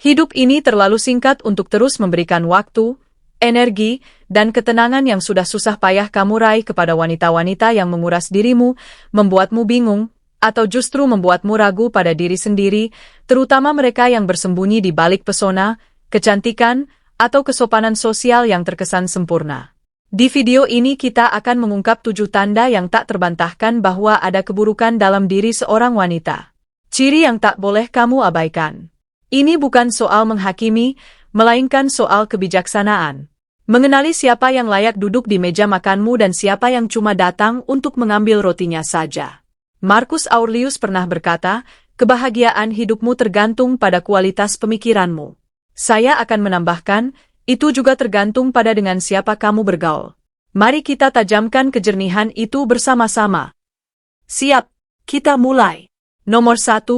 Hidup ini terlalu singkat untuk terus memberikan waktu, energi, dan ketenangan yang sudah susah payah kamu raih kepada wanita-wanita yang menguras dirimu, membuatmu bingung, atau justru membuatmu ragu pada diri sendiri, terutama mereka yang bersembunyi di balik pesona, kecantikan, atau kesopanan sosial yang terkesan sempurna. Di video ini kita akan mengungkap 7 tanda yang tak terbantahkan bahwa ada keburukan dalam diri seorang wanita. Ciri yang tak boleh kamu abaikan. Ini bukan soal menghakimi, melainkan soal kebijaksanaan. Mengenali siapa yang layak duduk di meja makanmu dan siapa yang cuma datang untuk mengambil rotinya saja. Marcus Aurelius pernah berkata, kebahagiaan hidupmu tergantung pada kualitas pemikiranmu. Saya akan menambahkan, itu juga tergantung pada dengan siapa kamu bergaul. Mari kita tajamkan kejernihan itu bersama-sama. Siap, kita mulai. Nomor 1,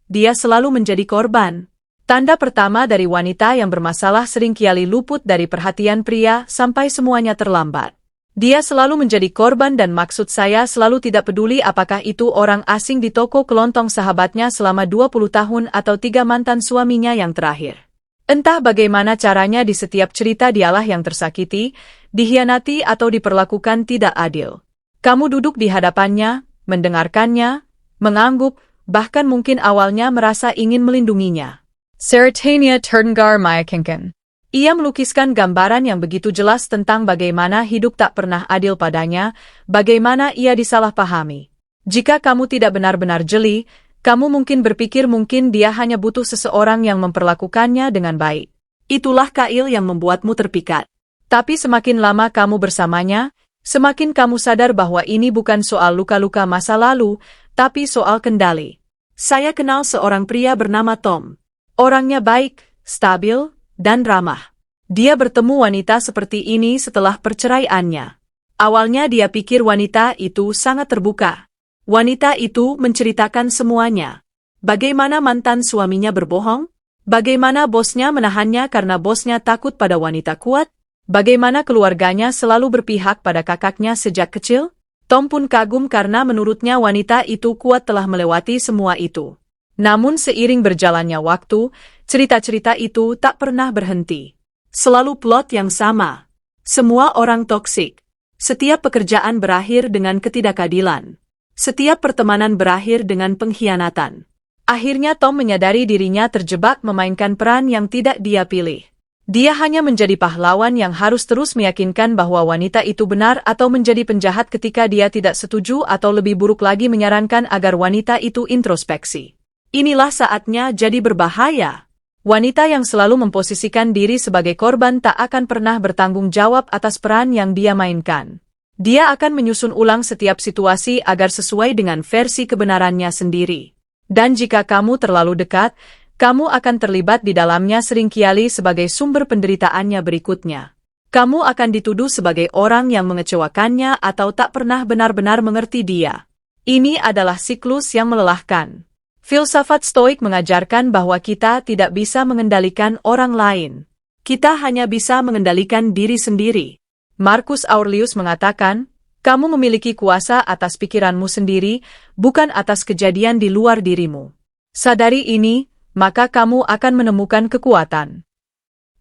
dia selalu menjadi korban. Tanda pertama dari wanita yang bermasalah seringkali luput dari perhatian pria sampai semuanya terlambat. Dia selalu menjadi korban dan maksud saya selalu tidak peduli apakah itu orang asing di toko kelontong sahabatnya selama 20 tahun atau 3 mantan suaminya yang terakhir. Entah bagaimana caranya di setiap cerita dialah yang tersakiti, dikhianati atau diperlakukan tidak adil. Kamu duduk di hadapannya, mendengarkannya, mengangguk, bahkan mungkin awalnya merasa ingin melindunginya. Seretania Terdengar meyakinkan. Ia melukiskan gambaran yang begitu jelas tentang bagaimana hidup tak pernah adil padanya, bagaimana ia disalahpahami. Jika kamu tidak benar-benar jeli, kamu mungkin berpikir mungkin dia hanya butuh seseorang yang memperlakukannya dengan baik. Itulah kail yang membuatmu terpikat. Tapi semakin lama kamu bersamanya, semakin kamu sadar bahwa ini bukan soal luka-luka masa lalu, tapi soal kendali. Saya kenal seorang pria bernama Tom. Orangnya baik, stabil, dan ramah. Dia bertemu wanita seperti ini setelah perceraiannya. Awalnya dia pikir wanita itu sangat terbuka. Wanita itu menceritakan semuanya. Bagaimana mantan suaminya berbohong? Bagaimana bosnya menahannya karena bosnya takut pada wanita kuat? Bagaimana keluarganya selalu berpihak pada kakaknya sejak kecil? Tom pun kagum karena menurutnya wanita itu kuat telah melewati semua itu. Namun seiring berjalannya waktu, cerita-cerita itu tak pernah berhenti. Selalu plot yang sama. Semua orang toksik. Setiap pekerjaan berakhir dengan ketidakadilan. Setiap pertemanan berakhir dengan pengkhianatan. Akhirnya Tom menyadari dirinya terjebak memainkan peran yang tidak dia pilih. Dia hanya menjadi pahlawan yang harus terus meyakinkan bahwa wanita itu benar atau menjadi penjahat ketika dia tidak setuju atau lebih buruk lagi menyarankan agar wanita itu introspeksi. Inilah saatnya jadi berbahaya. Wanita yang selalu memposisikan diri sebagai korban tak akan pernah bertanggung jawab atas peran yang dia mainkan. Dia akan menyusun ulang setiap situasi agar sesuai dengan versi kebenarannya sendiri. Dan jika kamu terlalu dekat, kamu akan terlibat di dalamnya seringkali sebagai sumber penderitaannya berikutnya. Kamu akan dituduh sebagai orang yang mengecewakannya atau tak pernah benar-benar mengerti dia. Ini adalah siklus yang melelahkan. Filsafat Stoik mengajarkan bahwa kita tidak bisa mengendalikan orang lain. Kita hanya bisa mengendalikan diri sendiri. Marcus Aurelius mengatakan, kamu memiliki kuasa atas pikiranmu sendiri, bukan atas kejadian di luar dirimu. Sadari ini, maka kamu akan menemukan kekuatan.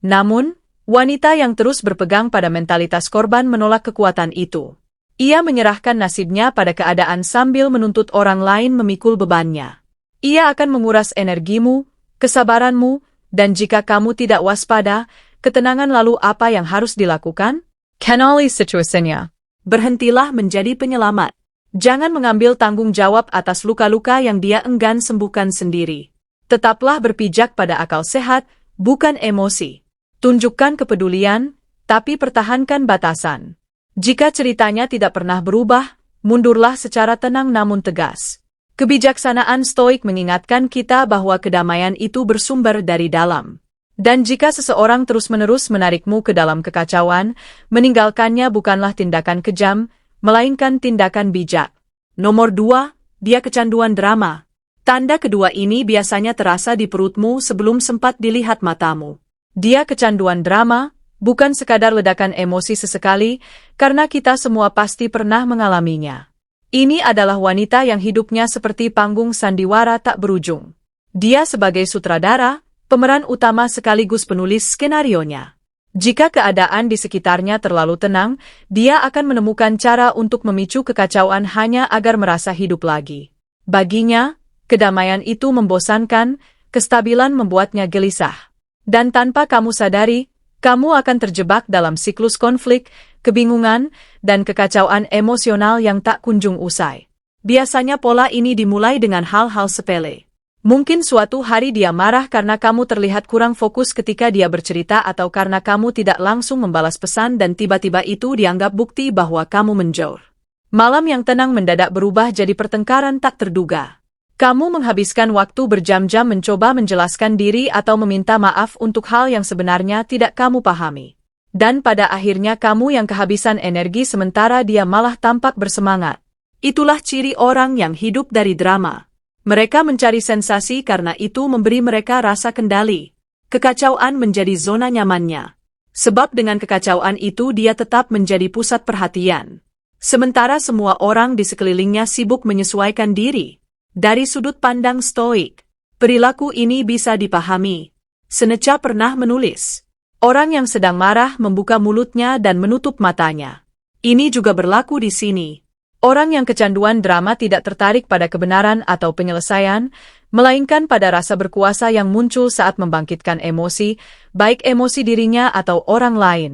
Namun, wanita yang terus berpegang pada mentalitas korban menolak kekuatan itu. Ia menyerahkan nasibnya pada keadaan sambil menuntut orang lain memikul bebannya. Ia akan menguras energimu, kesabaranmu, dan jika kamu tidak waspada, ketenangan lalu apa yang harus dilakukan? Kenali situasinya. Berhentilah menjadi penyelamat. Jangan mengambil tanggung jawab atas luka-luka yang dia enggan sembuhkan sendiri. Tetaplah berpijak pada akal sehat, bukan emosi. Tunjukkan kepedulian, tapi pertahankan batasan. Jika ceritanya tidak pernah berubah, mundurlah secara tenang namun tegas. Kebijaksanaan Stoik mengingatkan kita bahwa kedamaian itu bersumber dari dalam. Dan jika seseorang terus-menerus menarikmu ke dalam kekacauan, meninggalkannya bukanlah tindakan kejam, melainkan tindakan bijak. Nomor 2, dia kecanduan drama. Tanda kedua ini biasanya terasa di perutmu sebelum sempat dilihat matamu. Dia kecanduan drama, bukan sekadar ledakan emosi sesekali, karena kita semua pasti pernah mengalaminya. Ini adalah wanita yang hidupnya seperti panggung sandiwara tak berujung. Dia sebagai sutradara, pemeran utama sekaligus penulis skenarionya. Jika keadaan di sekitarnya terlalu tenang, dia akan menemukan cara untuk memicu kekacauan hanya agar merasa hidup lagi. Baginya, kedamaian itu membosankan, kestabilan membuatnya gelisah. Dan tanpa kamu sadari, kamu akan terjebak dalam siklus konflik, kebingungan, dan kekacauan emosional yang tak kunjung usai. Biasanya pola ini dimulai dengan hal-hal sepele. Mungkin suatu hari dia marah karena kamu terlihat kurang fokus ketika dia bercerita atau karena kamu tidak langsung membalas pesan dan tiba-tiba itu dianggap bukti bahwa kamu menjauh. Malam yang tenang mendadak berubah jadi pertengkaran tak terduga. Kamu menghabiskan waktu berjam-jam mencoba menjelaskan diri atau meminta maaf untuk hal yang sebenarnya tidak kamu pahami. Dan pada akhirnya kamu yang kehabisan energi sementara dia malah tampak bersemangat. Itulah ciri orang yang hidup dari drama. Mereka mencari sensasi karena itu memberi mereka rasa kendali. Kekacauan menjadi zona nyamannya. Sebab dengan kekacauan itu dia tetap menjadi pusat perhatian. Sementara semua orang di sekelilingnya sibuk menyesuaikan diri. Dari sudut pandang stoik, perilaku ini bisa dipahami. Seneca pernah menulis, orang yang sedang marah membuka mulutnya dan menutup matanya. Ini juga berlaku di sini. Orang yang kecanduan drama tidak tertarik pada kebenaran atau penyelesaian, melainkan pada rasa berkuasa yang muncul saat membangkitkan emosi, baik emosi dirinya atau orang lain.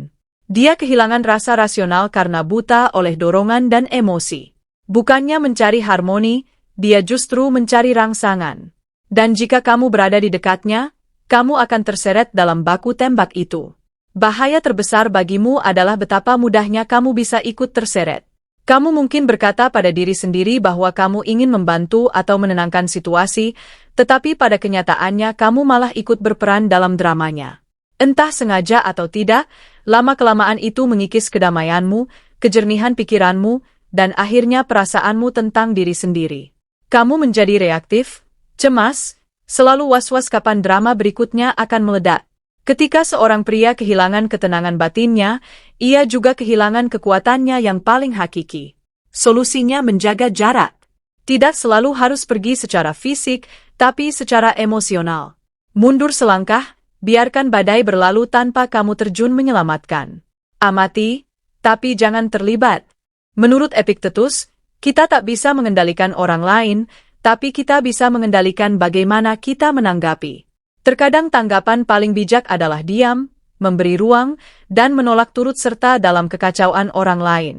Dia kehilangan rasa rasional karena buta oleh dorongan dan emosi. Bukannya mencari harmoni, dia justru mencari rangsangan. Dan jika kamu berada di dekatnya, kamu akan terseret dalam baku tembak itu. Bahaya terbesar bagimu adalah betapa mudahnya kamu bisa ikut terseret. Kamu mungkin berkata pada diri sendiri bahwa kamu ingin membantu atau menenangkan situasi, tetapi pada kenyataannya kamu malah ikut berperan dalam dramanya. Entah sengaja atau tidak, lama-kelamaan itu mengikis kedamaianmu, kejernihan pikiranmu, dan akhirnya perasaanmu tentang diri sendiri. Kamu menjadi reaktif, cemas, selalu was-was kapan drama berikutnya akan meledak. Ketika seorang pria kehilangan ketenangan batinnya, ia juga kehilangan kekuatannya yang paling hakiki. Solusinya menjaga jarak. Tidak selalu harus pergi secara fisik, tapi secara emosional. Mundur selangkah, biarkan badai berlalu tanpa kamu terjun menyelamatkan. Amati, tapi jangan terlibat. Menurut Epictetus, kita tak bisa mengendalikan orang lain, tapi kita bisa mengendalikan bagaimana kita menanggapi. Terkadang tanggapan paling bijak adalah diam, memberi ruang, dan menolak turut serta dalam kekacauan orang lain.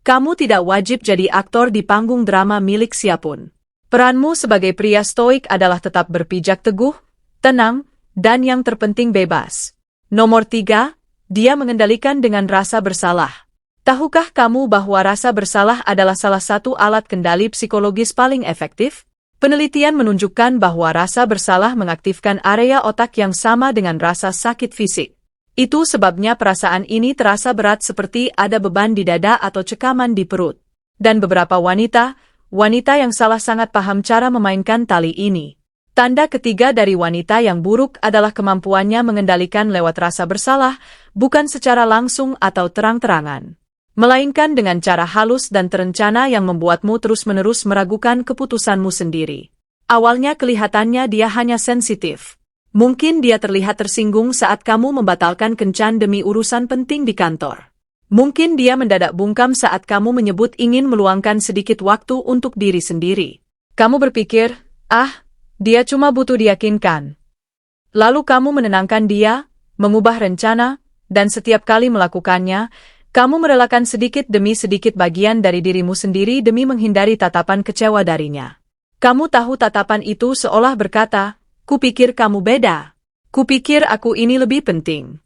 Kamu tidak wajib jadi aktor di panggung drama milik siapapun. Peranmu sebagai pria stoik adalah tetap berpijak teguh, tenang, dan yang terpenting bebas. Nomor 3, dia mengendalikan dengan rasa bersalah. Tahukah kamu bahwa rasa bersalah adalah salah satu alat kendali psikologis paling efektif? Penelitian menunjukkan bahwa rasa bersalah mengaktifkan area otak yang sama dengan rasa sakit fisik. Itu sebabnya perasaan ini terasa berat seperti ada beban di dada atau cekaman di perut. Dan beberapa wanita yang salah sangat paham cara memainkan tali ini. Tanda ketiga dari wanita yang buruk adalah kemampuannya mengendalikan lewat rasa bersalah, bukan secara langsung atau terang-terangan, melainkan dengan cara halus dan terencana yang membuatmu terus-menerus meragukan keputusanmu sendiri. Awalnya kelihatannya dia hanya sensitif. Mungkin dia terlihat tersinggung saat kamu membatalkan kencan demi urusan penting di kantor. Mungkin dia mendadak bungkam saat kamu menyebut ingin meluangkan sedikit waktu untuk diri sendiri. Kamu berpikir, dia cuma butuh diyakinkan. Lalu kamu menenangkan dia, mengubah rencana, dan setiap kali melakukannya, kamu merelakan sedikit demi sedikit bagian dari dirimu sendiri demi menghindari tatapan kecewa darinya. Kamu tahu tatapan itu seolah berkata, kupikir kamu beda. Kupikir aku ini lebih penting.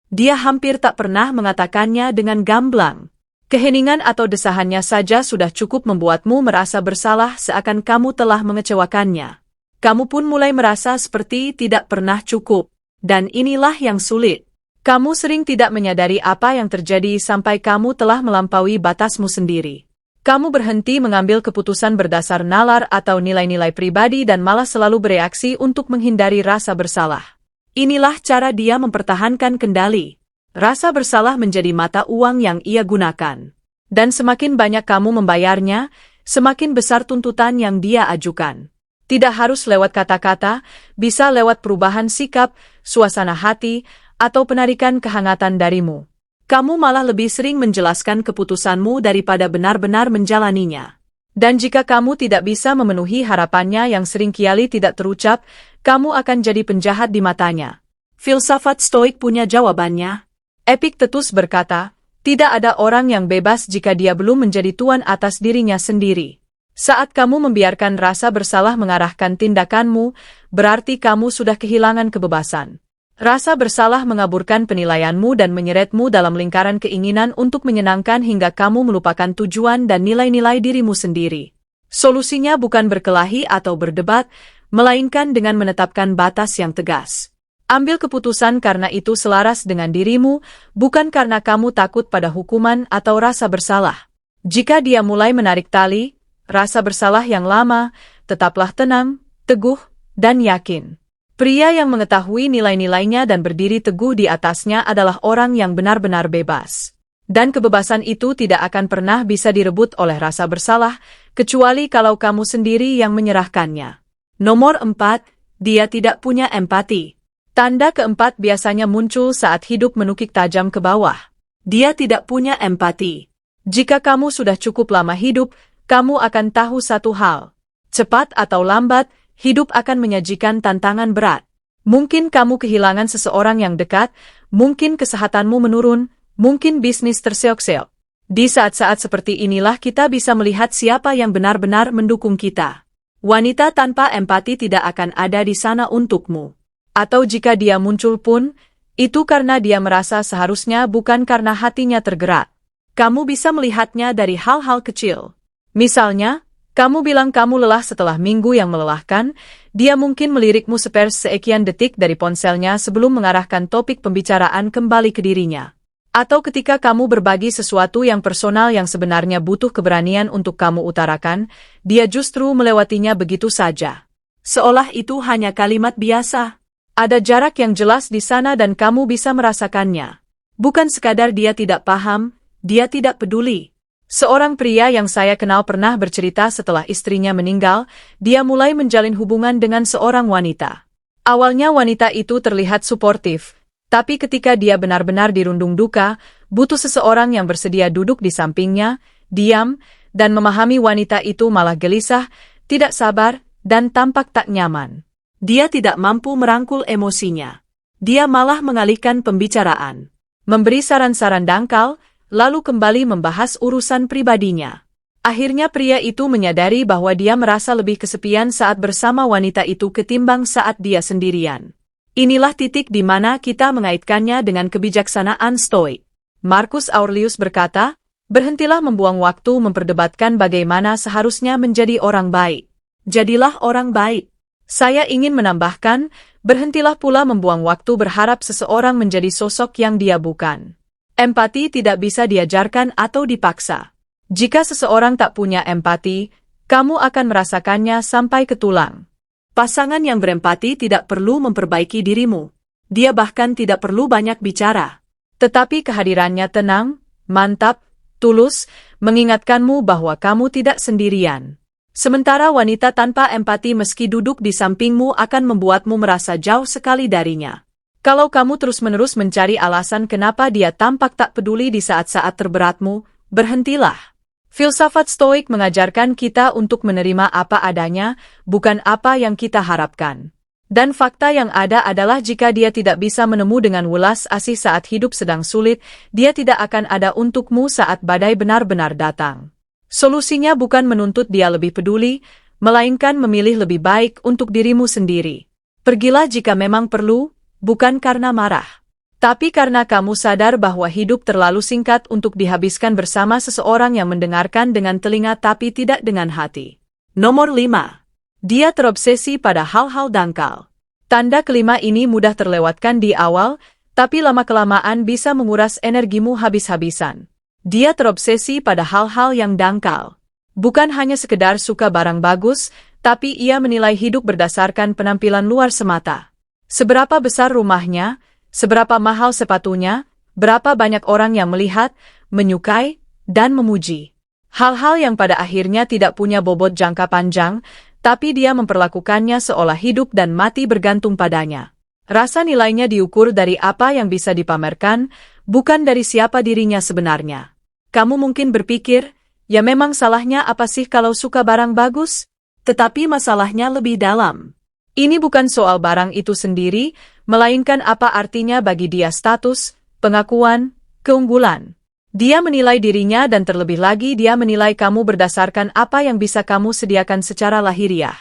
Dia hampir tak pernah mengatakannya dengan gamblang. Keheningan atau desahannya saja sudah cukup membuatmu merasa bersalah seakan kamu telah mengecewakannya. Kamu pun mulai merasa seperti tidak pernah cukup. Dan inilah yang sulit. Kamu sering tidak menyadari apa yang terjadi sampai kamu telah melampaui batasmu sendiri. Kamu berhenti mengambil keputusan berdasar nalar atau nilai-nilai pribadi dan malah selalu bereaksi untuk menghindari rasa bersalah. Inilah cara dia mempertahankan kendali. Rasa bersalah menjadi mata uang yang ia gunakan. Dan semakin banyak kamu membayarnya, semakin besar tuntutan yang dia ajukan. Tidak harus lewat kata-kata, bisa lewat perubahan sikap, suasana hati, atau penarikan kehangatan darimu. Kamu malah lebih sering menjelaskan keputusanmu daripada benar-benar menjalaninya. Dan jika kamu tidak bisa memenuhi harapannya yang seringkali tidak terucap, kamu akan jadi penjahat di matanya. Filsafat Stoik punya jawabannya. Epiktetus berkata, tidak ada orang yang bebas jika dia belum menjadi tuan atas dirinya sendiri. Saat kamu membiarkan rasa bersalah mengarahkan tindakanmu, berarti kamu sudah kehilangan kebebasan. Rasa bersalah mengaburkan penilaianmu dan menyeretmu dalam lingkaran keinginan untuk menyenangkan hingga kamu melupakan tujuan dan nilai-nilai dirimu sendiri. Solusinya bukan berkelahi atau berdebat, melainkan dengan menetapkan batas yang tegas. Ambil keputusan karena itu selaras dengan dirimu, bukan karena kamu takut pada hukuman atau rasa bersalah. Jika dia mulai menarik tali, rasa bersalah yang lama, tetaplah tenang, teguh, dan yakin. Pria yang mengetahui nilai-nilainya dan berdiri teguh di atasnya adalah orang yang benar-benar bebas. Dan kebebasan itu tidak akan pernah bisa direbut oleh rasa bersalah, kecuali kalau kamu sendiri yang menyerahkannya. Nomor 4, dia tidak punya empati. Tanda keempat biasanya muncul saat hidup menukik tajam ke bawah. Dia tidak punya empati. Jika kamu sudah cukup lama hidup, kamu akan tahu satu hal. Cepat atau lambat, hidup akan menyajikan tantangan berat. Mungkin kamu kehilangan seseorang yang dekat, mungkin kesehatanmu menurun, mungkin bisnis terseok-seok. Di saat-saat seperti inilah kita bisa melihat siapa yang benar-benar mendukung kita. Wanita tanpa empati tidak akan ada di sana untukmu. Atau jika dia muncul pun, itu karena dia merasa seharusnya bukan karena hatinya tergerak. Kamu bisa melihatnya dari hal-hal kecil. Misalnya, kamu bilang kamu lelah setelah minggu yang melelahkan, dia mungkin melirikmu sekian detik dari ponselnya sebelum mengarahkan topik pembicaraan kembali ke dirinya. Atau ketika kamu berbagi sesuatu yang personal yang sebenarnya butuh keberanian untuk kamu utarakan, dia justru melewatinya begitu saja. Seolah itu hanya kalimat biasa. Ada jarak yang jelas di sana dan kamu bisa merasakannya. Bukan sekadar dia tidak paham, dia tidak peduli. Seorang pria yang saya kenal pernah bercerita setelah istrinya meninggal, dia mulai menjalin hubungan dengan seorang wanita. Awalnya wanita itu terlihat suportif, tapi ketika dia benar-benar dirundung duka, butuh seseorang yang bersedia duduk di sampingnya, diam, dan memahami wanita itu malah gelisah, tidak sabar, dan tampak tak nyaman. Dia tidak mampu merangkul emosinya. Dia malah mengalihkan pembicaraan, memberi saran-saran dangkal, lalu kembali membahas urusan pribadinya. Akhirnya pria itu menyadari bahwa dia merasa lebih kesepian saat bersama wanita itu ketimbang saat dia sendirian. Inilah titik di mana kita mengaitkannya dengan kebijaksanaan Stoik. Marcus Aurelius berkata, berhentilah membuang waktu memperdebatkan bagaimana seharusnya menjadi orang baik. Jadilah orang baik. Saya ingin menambahkan, berhentilah pula membuang waktu berharap seseorang menjadi sosok yang dia bukan. Empati tidak bisa diajarkan atau dipaksa. Jika seseorang tak punya empati, kamu akan merasakannya sampai ke tulang. Pasangan yang berempati tidak perlu memperbaiki dirimu. Dia bahkan tidak perlu banyak bicara. Tetapi kehadirannya tenang, mantap, tulus, mengingatkanmu bahwa kamu tidak sendirian. Sementara wanita tanpa empati meski duduk di sampingmu akan membuatmu merasa jauh sekali darinya. Kalau kamu terus-menerus mencari alasan kenapa dia tampak tak peduli di saat-saat terberatmu, berhentilah. Filsafat Stoik mengajarkan kita untuk menerima apa adanya, bukan apa yang kita harapkan. Dan fakta yang ada adalah jika dia tidak bisa menemu dengan welas asih saat hidup sedang sulit, dia tidak akan ada untukmu saat badai benar-benar datang. Solusinya bukan menuntut dia lebih peduli, melainkan memilih lebih baik untuk dirimu sendiri. Pergilah jika memang perlu, bukan karena marah, tapi karena kamu sadar bahwa hidup terlalu singkat untuk dihabiskan bersama seseorang yang mendengarkan dengan telinga tapi tidak dengan hati. Nomor 5. Dia terobsesi pada hal-hal dangkal. Tanda kelima ini mudah terlewatkan di awal, tapi lama-kelamaan bisa menguras energimu habis-habisan. Dia terobsesi pada hal-hal yang dangkal. Bukan hanya sekedar suka barang bagus, tapi ia menilai hidup berdasarkan penampilan luar semata. Seberapa besar rumahnya, seberapa mahal sepatunya, berapa banyak orang yang melihat, menyukai, dan memuji. Hal-hal yang pada akhirnya tidak punya bobot jangka panjang, tapi dia memperlakukannya seolah hidup dan mati bergantung padanya. Rasa nilainya diukur dari apa yang bisa dipamerkan, bukan dari siapa dirinya sebenarnya. Kamu mungkin berpikir, ya memang salahnya apa sih kalau suka barang bagus? Tetapi masalahnya lebih dalam. Ini bukan soal barang itu sendiri, melainkan apa artinya bagi dia status, pengakuan, keunggulan. Dia menilai dirinya dan terlebih lagi dia menilai kamu berdasarkan apa yang bisa kamu sediakan secara lahiriah.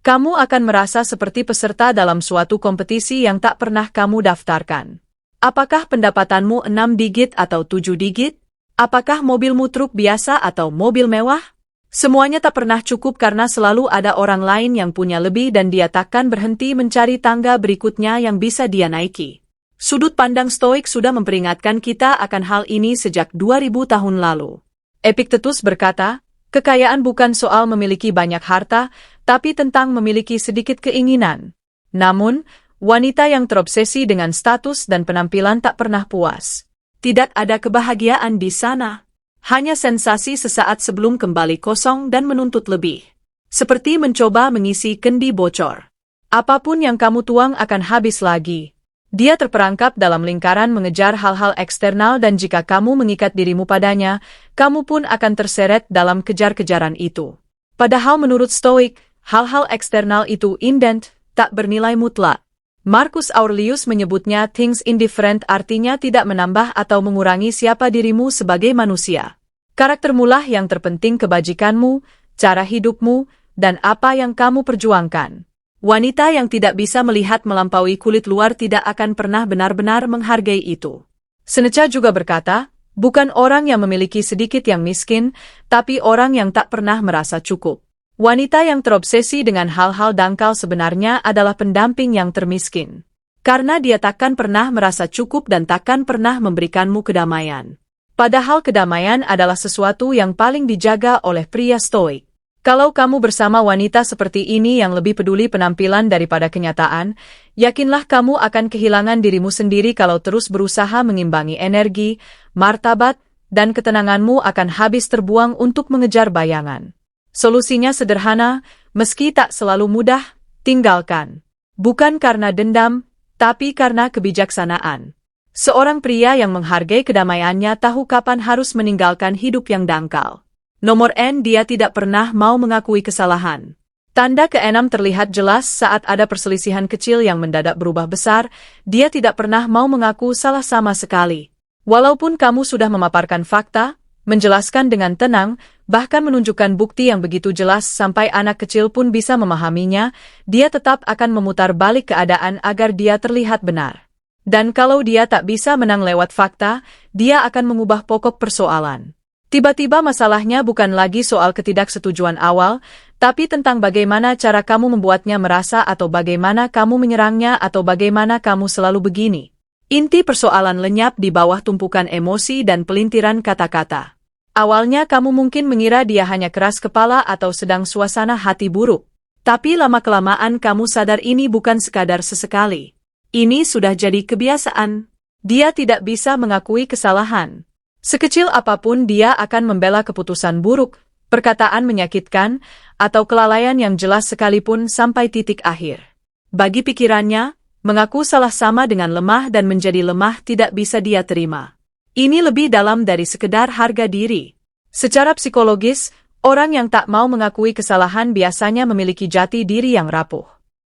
Kamu akan merasa seperti peserta dalam suatu kompetisi yang tak pernah kamu daftarkan. Apakah pendapatanmu 6 digit atau 7 digit? Apakah mobilmu truk biasa atau mobil mewah? Semuanya tak pernah cukup karena selalu ada orang lain yang punya lebih dan dia takkan berhenti mencari tangga berikutnya yang bisa dia naiki. Sudut pandang Stoik sudah memperingatkan kita akan hal ini sejak 2000 tahun lalu. Epictetus berkata, kekayaan bukan soal memiliki banyak harta, tapi tentang memiliki sedikit keinginan. Namun, wanita yang terobsesi dengan status dan penampilan tak pernah puas. Tidak ada kebahagiaan di sana. Hanya sensasi sesaat sebelum kembali kosong dan menuntut lebih. Seperti mencoba mengisi kendi bocor. Apapun yang kamu tuang akan habis lagi. Dia terperangkap dalam lingkaran mengejar hal-hal eksternal dan jika kamu mengikat dirimu padanya, kamu pun akan terseret dalam kejar-kejaran itu. Padahal menurut Stoik, hal-hal eksternal itu indent, tak bernilai mutlak. Marcus Aurelius menyebutnya things indifferent artinya tidak menambah atau mengurangi siapa dirimu sebagai manusia. Karaktermulah yang terpenting kebajikanmu, cara hidupmu, dan apa yang kamu perjuangkan. Wanita yang tidak bisa melihat melampaui kulit luar tidak akan pernah benar-benar menghargai itu. Seneca juga berkata, bukan orang yang memiliki sedikit yang miskin, tapi orang yang tak pernah merasa cukup. Wanita yang terobsesi dengan hal-hal dangkal sebenarnya adalah pendamping yang termiskin. Karena dia takkan pernah merasa cukup dan takkan pernah memberikanmu kedamaian. Padahal kedamaian adalah sesuatu yang paling dijaga oleh pria Stoik. Kalau kamu bersama wanita seperti ini yang lebih peduli penampilan daripada kenyataan, yakinlah kamu akan kehilangan dirimu sendiri kalau terus berusaha mengimbangi energi, martabat, dan ketenanganmu akan habis terbuang untuk mengejar bayangan. Solusinya sederhana, meski tak selalu mudah, tinggalkan. Bukan karena dendam, tapi karena kebijaksanaan. Seorang pria yang menghargai kedamaiannya tahu kapan harus meninggalkan hidup yang dangkal. Nomor N, dia tidak pernah mau mengakui kesalahan. Tanda ke-6 terlihat jelas saat ada perselisihan kecil yang mendadak berubah besar, dia tidak pernah mau mengaku salah sama sekali. Walaupun kamu sudah memaparkan fakta, menjelaskan dengan tenang, bahkan menunjukkan bukti yang begitu jelas sampai anak kecil pun bisa memahaminya, dia tetap akan memutar balik keadaan agar dia terlihat benar. Dan kalau dia tak bisa menang lewat fakta, dia akan mengubah pokok persoalan. Tiba-tiba masalahnya bukan lagi soal ketidaksetujuan awal, tapi tentang bagaimana cara kamu membuatnya merasa atau bagaimana kamu menyerangnya atau bagaimana kamu selalu begini. Inti persoalan lenyap di bawah tumpukan emosi dan pelintiran kata-kata. Awalnya kamu mungkin mengira dia hanya keras kepala atau sedang suasana hati buruk. Tapi lama-kelamaan kamu sadar ini bukan sekadar sesekali. Ini sudah jadi kebiasaan. Dia tidak bisa mengakui kesalahan. Sekecil apapun dia akan membela keputusan buruk, perkataan menyakitkan, atau kelalaian yang jelas sekalipun sampai titik akhir. Bagi pikirannya, mengaku salah sama dengan lemah dan menjadi lemah tidak bisa dia terima. Ini lebih dalam dari sekedar harga diri. Secara psikologis, orang yang tak mau mengakui kesalahan biasanya memiliki jati diri yang rapuh.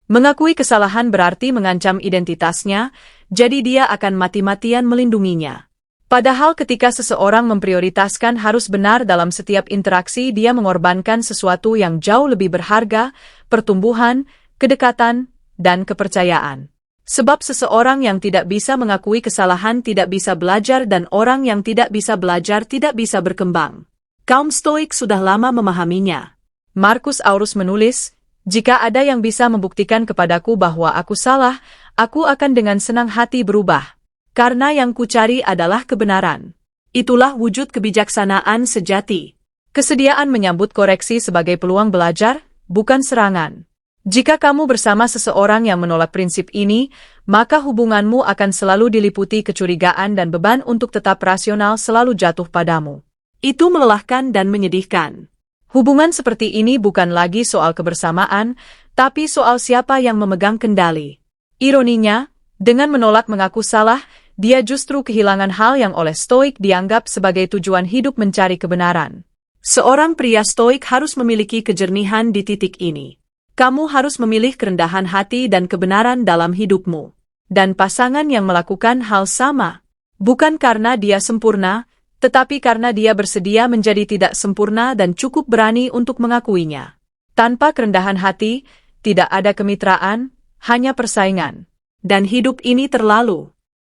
Mengakui kesalahan berarti mengancam identitasnya, jadi dia akan mati-matian melindunginya. Padahal ketika seseorang memprioritaskan harus benar dalam setiap interaksi dia mengorbankan sesuatu yang jauh lebih berharga, pertumbuhan, kedekatan, dan kepercayaan. Sebab seseorang yang tidak bisa mengakui kesalahan tidak bisa belajar dan orang yang tidak bisa belajar tidak bisa berkembang. Kaum Stoik sudah lama memahaminya. Marcus Aurelius menulis, jika ada yang bisa membuktikan kepadaku bahwa aku salah, aku akan dengan senang hati berubah. Karena yang kucari adalah kebenaran. Itulah wujud kebijaksanaan sejati. Kesediaan menyambut koreksi sebagai peluang belajar, bukan serangan. Jika kamu bersama seseorang yang menolak prinsip ini, maka hubunganmu akan selalu diliputi kecurigaan dan beban untuk tetap rasional selalu jatuh padamu. Itu melelahkan dan menyedihkan. Hubungan seperti ini bukan lagi soal kebersamaan, tapi soal siapa yang memegang kendali. Ironinya, dengan menolak mengaku salah, dia justru kehilangan hal yang oleh Stoik dianggap sebagai tujuan hidup mencari kebenaran. Seorang pria Stoik harus memiliki kejernihan di titik ini. Kamu harus memilih kerendahan hati dan kebenaran dalam hidupmu. Dan pasangan yang melakukan hal sama, bukan karena dia sempurna, tetapi karena dia bersedia menjadi tidak sempurna dan cukup berani untuk mengakuinya. Tanpa kerendahan hati, tidak ada kemitraan, hanya persaingan. Dan hidup ini terlalu